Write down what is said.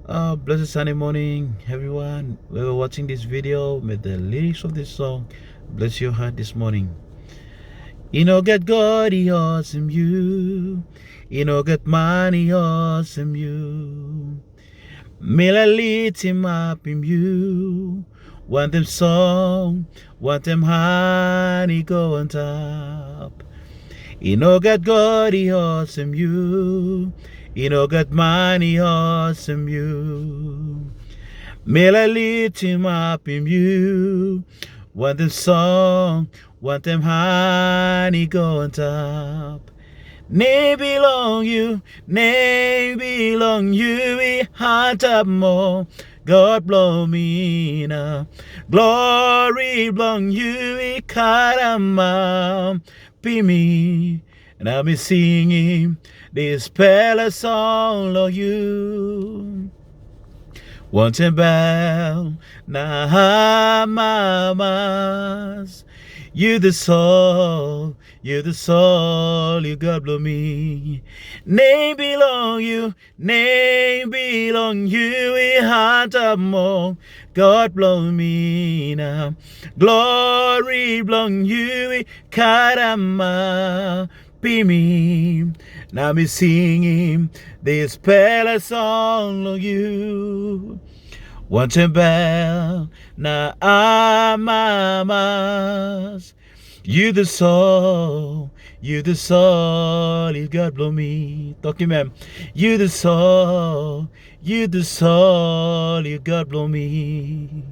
Blessed Sunday morning, everyone. We were watching this video. May the lyrics of this song bless your heart this morning. Get God, He awesome you. Get money, awesome you. May I lift Him up in you. Want them song, want them honey go on top. Get God, He awesome you. Get money, awesome you. May I lift Him up in you. Want them song, want them honey go on top. Name belong you, we heart up more. God blow me now. Glory belong you, we caramba. Be me, and I'll be singing this palace song of you. Want to bow, nah, mamas. You the soul, you God blow me. Name belong you, we heart up more. God blow me now. Glory belong you, we caramba. Be me, now me singing this palace song of you. Want to bow, now mamas. You the soul, if God blow me. Talking man. You the soul, if God blow me.